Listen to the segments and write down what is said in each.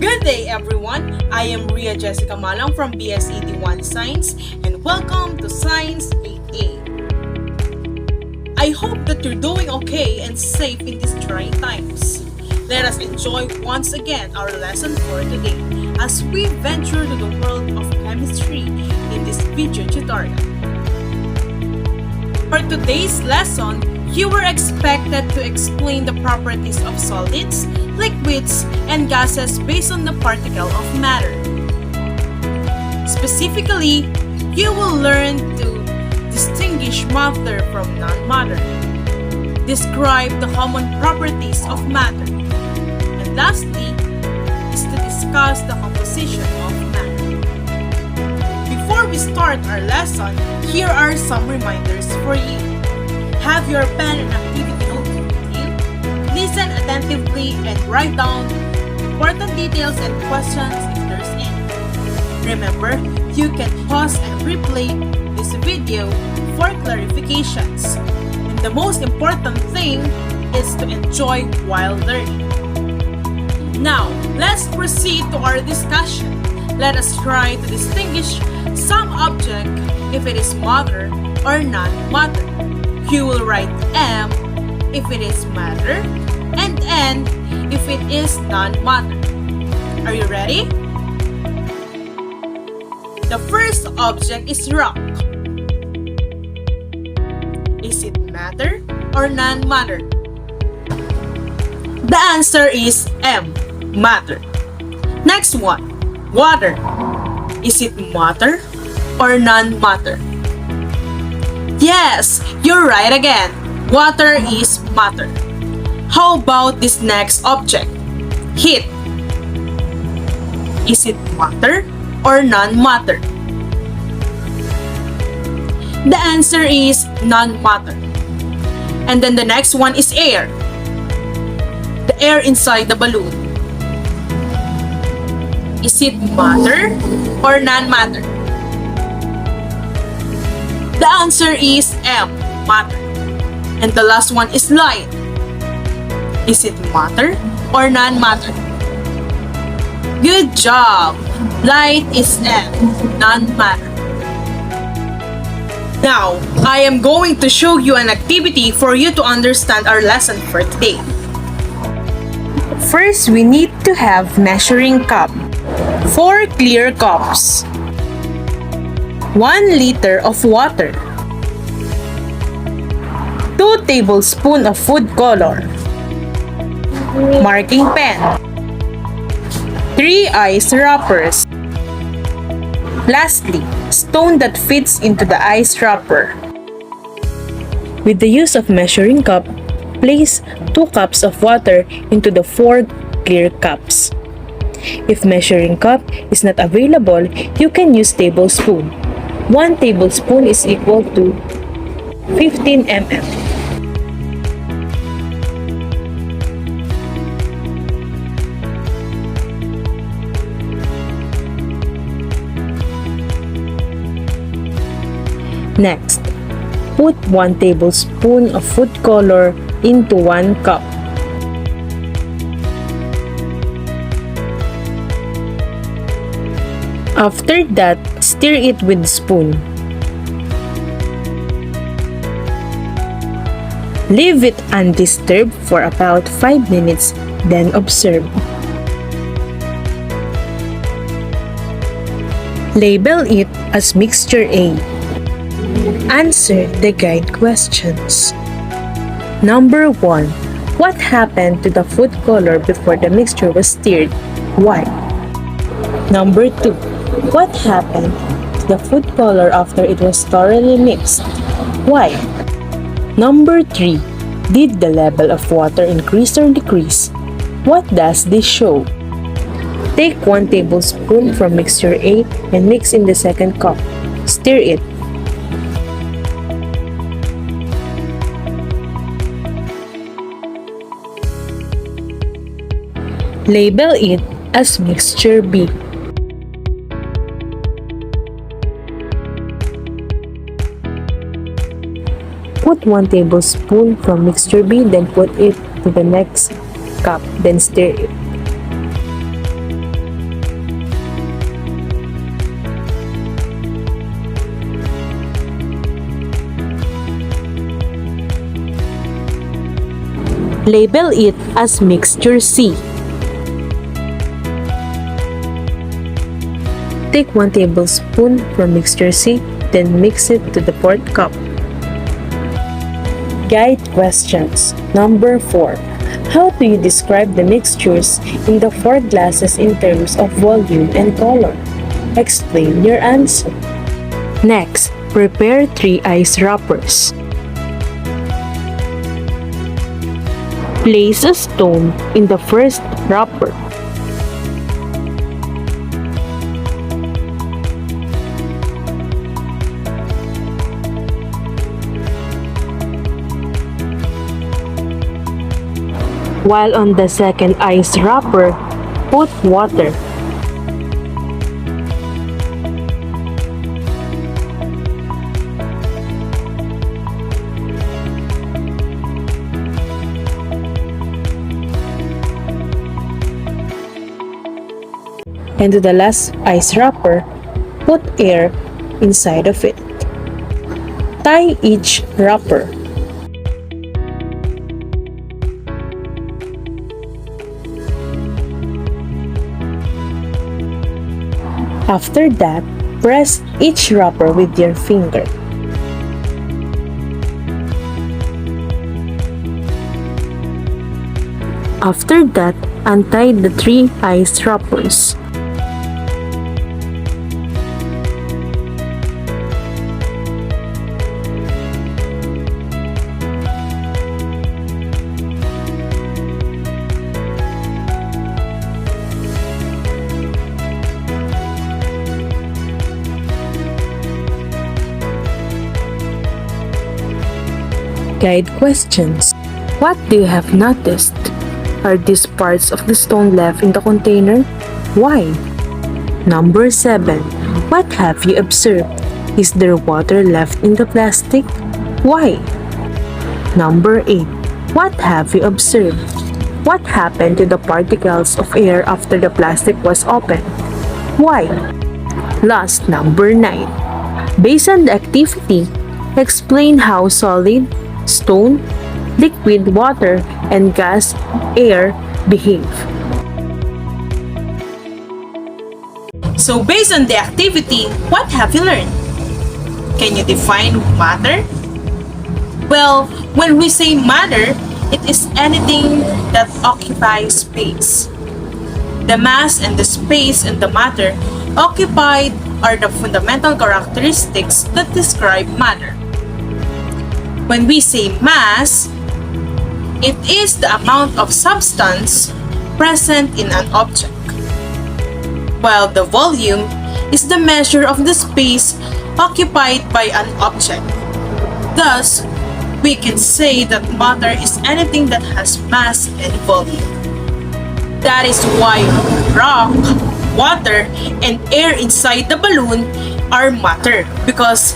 Good day everyone, I am Ria Jessica Malang from BSED1 Science and welcome to Science 8A. I hope that you're doing okay and safe in these trying times. Let us enjoy once again our lesson for today as we venture to the world of chemistry in this video tutorial. For today's lesson, you were expected to explain the properties of solids, liquids, and gases based on the particle of matter. Specifically, you will learn to distinguish matter from non-matter, describe the common properties of matter, and lastly, is to discuss the composition of matter. Before we start our lesson, here are some reminders for you. Have your pen and activity notebook with you. Listen attentively and write down important details and questions if there's any. Remember, you can pause and replay this video for clarifications. And the most important thing is to enjoy while learning. Now, let's proceed to our discussion. Let us try to distinguish some object if it is matter or non-matter. You will write M if it is matter and N if it is non-matter. Are you ready? The first object is rock. Is it matter or non-matter? The answer is M, matter. Next one, water. Is it matter or non-matter? Yes, you're right again. Water is matter. How about this next object? Heat. Is it matter or non-matter? The answer is non-matter. And then the next one is air. The air inside the balloon. Is it matter or non-matter? The answer is M, matter. And the last one is light. Is it matter or non-matter? Good job! Light is M, non-matter. Now, I am going to show you an activity for you to understand our lesson for today. First, we need to have measuring cup. 4 clear cups. 1 liter of water, 2 tablespoons of food color, marking pen, 3 ice wrappers. Lastly, stone that fits into the ice wrapper. With the use of measuring cup, place 2 cups of water into the 4 clear cups. If measuring cup is not available, you can use tablespoon. 1 tablespoon is equal to 15 ml. Next, put 1 tablespoon of food color into 1 cup. After that, stir it with spoon. Leave it undisturbed for about 5 minutes, then observe. Label it as mixture A. Answer the guide questions. Number 1. What happened to the food color before the mixture was stirred? Why? Number 2. What happened to the food color after it was thoroughly mixed? Why? Number 3. Did the level of water increase or decrease? What does this show? Take 1 tablespoon from mixture A and mix in the second cup. Stir it. Label it as mixture B. Put 1 tablespoon from mixture B, then put it to the next cup, then stir it. Label it as mixture C. Take 1 tablespoon from mixture C, then mix it to the 4th cup. Guide questions. Number 4. How do you describe the mixtures in the 4 glasses in terms of volume and color? Explain your answer. Next, prepare 3 ice wrappers. Place a stone in the first wrapper. While on the second ice wrapper, put water. And to the last ice wrapper, put air inside of it. Tie each wrapper. After that, press each wrapper with your finger. After that, untie the 3 ice wrappers. Guide questions. What do you have noticed? Are these parts of the stone left in the container? Why? Number 7. What have you observed? Is there water left in the plastic? Why? Number 8. What have you observed? What happened to the particles of air after the plastic was opened? Why? Last, number 9. Based on the activity, explain how solid, stone, liquid, water, and gas, air, behave. So based on the activity, what have you learned? Can you define matter? Well, when we say matter, it is anything that occupies space. The mass and the space and the matter occupied are the fundamental characteristics that describe matter. When we say mass, it is the amount of substance present in an object, while the volume is the measure of the space occupied by an object. Thus, we can say that matter is anything that has mass and volume. That is why rock, water, and air inside the balloon are matter, because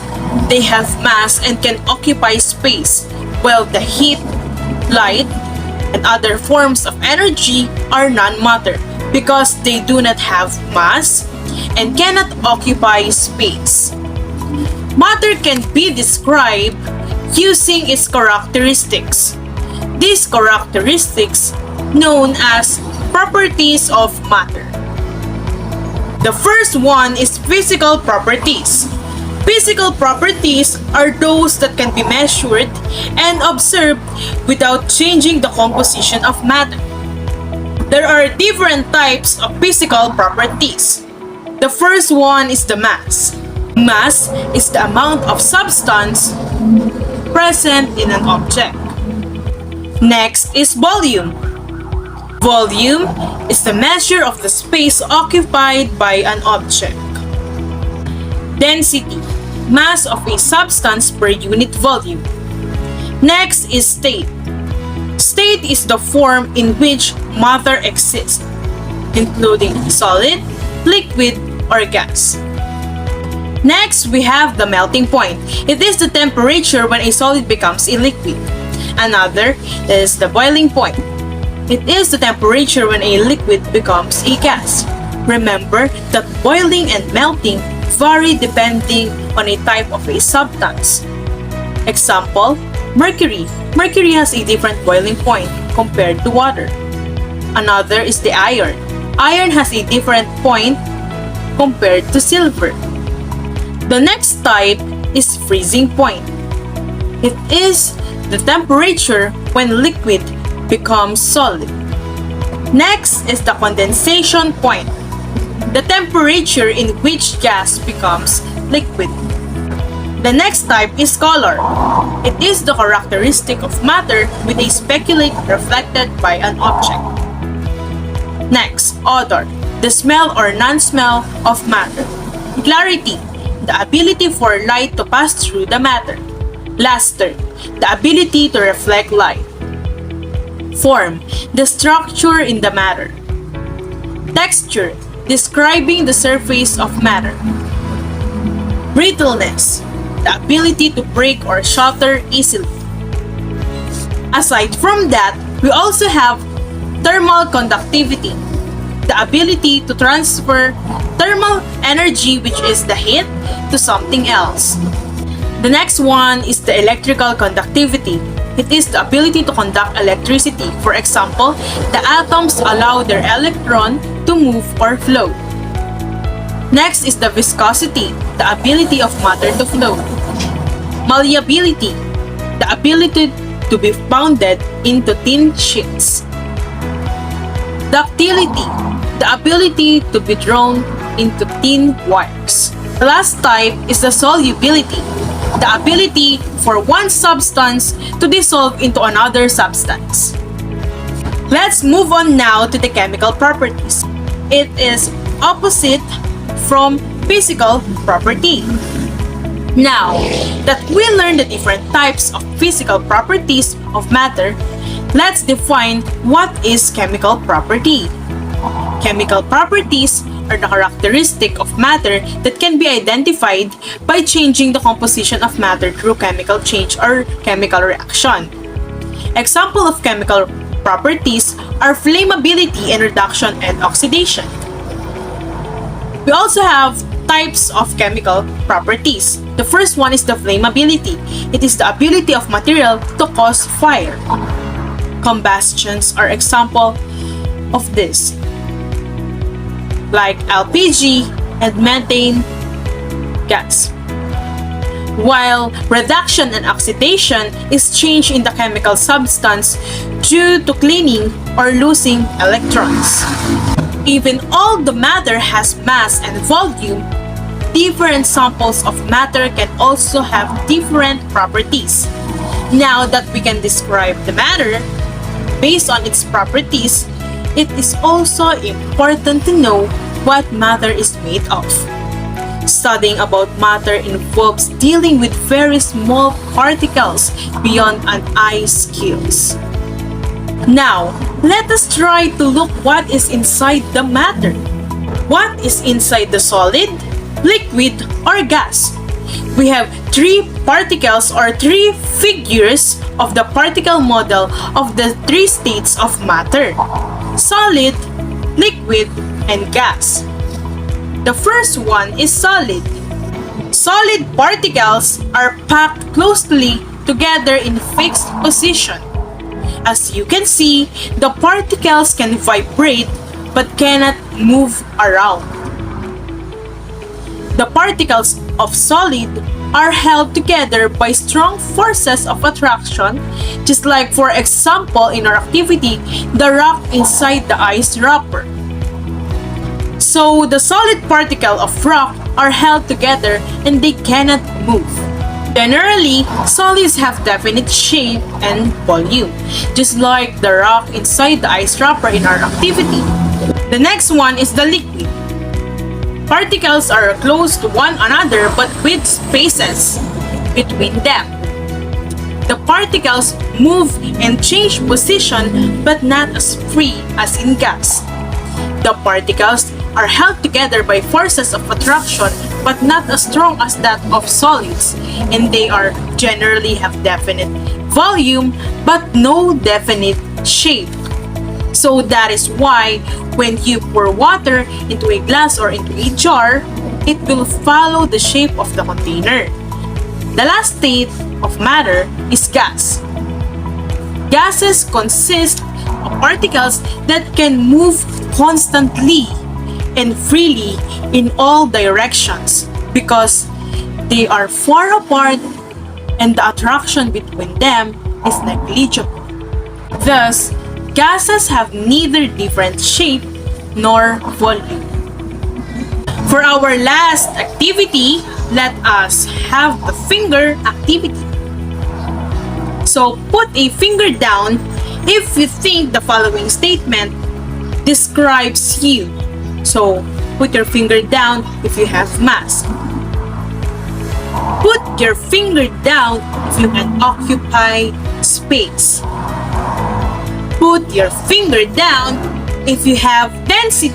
they have mass and can occupy space, while the heat, light, and other forms of energy are non-matter because they do not have mass and cannot occupy space. Matter can be described using its characteristics. These characteristics known as properties of matter. The first one is physical properties. Physical properties are those that can be measured and observed without changing the composition of matter. There are different types of physical properties. The first one is the mass. Mass is the amount of substance present in an object. Next is volume. Volume is the measure of the space occupied by an object. Density, mass of a substance per unit volume. Next is state. State is the form in which matter exists, including solid, liquid, or gas. Next, we have the melting point. It is the temperature when a solid becomes a liquid. Another is the boiling point. It is the temperature when a liquid becomes a gas. Remember that boiling and melting vary depending on a type of a substance. Example, mercury. Mercury has a different boiling point compared to water. Another is the iron. Iron has a different point compared to silver. The next type is freezing point. It is the temperature when liquid becomes solid. Next is the condensation point, the temperature in which gas becomes liquid. The next type is color. It is the characteristic of matter with a speculate reflected by an object. Next, odor, the smell or non-smell of matter. Clarity, the ability for light to pass through the matter. Luster, the ability to reflect light. Form, the structure in the matter. Texture, describing the surface of matter. Brittleness, the ability to break or shatter easily. Aside from that, we also have thermal conductivity, the ability to transfer thermal energy, which is the heat, to something else. The next one is the electrical conductivity. It is the ability to conduct electricity. For example, the atoms allow their electron to move or flow. Next is the viscosity, the ability of matter to flow. Malleability, the ability to be pounded into thin sheets. Ductility, the ability to be drawn into thin wires. The last type is the solubility, the ability for one substance to dissolve into another substance. Let's move on now to the chemical properties. It is opposite from physical property. Now that we learned the different types of physical properties of matter, let's define what is chemical property. Chemical properties are the characteristic of matter that can be identified by changing the composition of matter through chemical change or chemical reaction. Example of chemical properties are flammability and reduction and oxidation. We also have types of chemical properties. The first one is the flammability. It is the ability of material to cause fire. Combustions are example of this, like LPG and methane gas. While reduction and oxidation is change in the chemical substance due to cleaning or losing electrons. Even all the matter has mass and volume, different samples of matter can also have different properties. Now that we can describe the matter based on its properties, it is also important to know what matter is made of. Studying about matter involves dealing with very small particles beyond an eye's skills. Now, let us try to look what is inside the matter. What is inside the solid, liquid, or gas? We have three particles or three figures of the particle model of the three states of matter: solid, liquid, and gas. The first one is solid. Solid particles are packed closely together in fixed position. As you can see, the particles can vibrate but cannot move around. The particles of solid are held together by strong forces of attraction, just like, for example, in our activity, the rock inside the ice wrapper. So the solid particle of rock are held together and they cannot move. Generally, solids have definite shape and volume, just like the rock inside the ice wrapper in our activity. The next one is the liquid. Particles are close to one another but with spaces between them. The particles move and change position but not as free as in gas. The particles are held together by forces of attraction but not as strong as that of solids, and they are generally have definite volume but no definite shape. So that is why when you pour water into a glass or into a jar, it will follow the shape of the container. The last state of matter is gas. Gases consist of particles that can move constantly and freely in all directions because they are far apart and the attraction between them is negligible. Thus, gases have neither different shape nor volume. For our last activity, let us have the finger activity. So put a finger down if you think the following statement describes you. So put your finger down if you have mask. Put your finger down if you can occupy space. Put your finger down if you have density.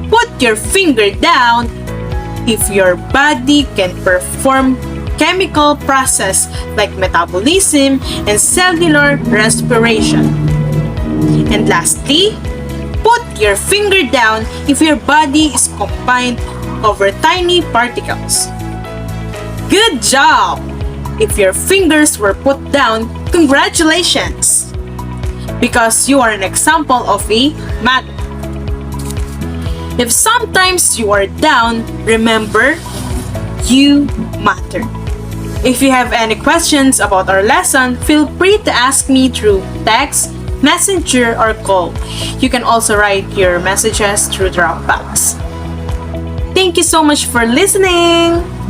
Put your finger down if your body can perform chemical process like metabolism and cellular respiration. And lastly, put your finger down if your body is combined over tiny particles. Good job! If your fingers were put down, congratulations! Because you are an example of a matter. If sometimes you are down, remember, you matter. If you have any questions about our lesson, feel free to ask me through text, messenger, or call. You can also write your messages through Dropbox. Thank you so much for listening!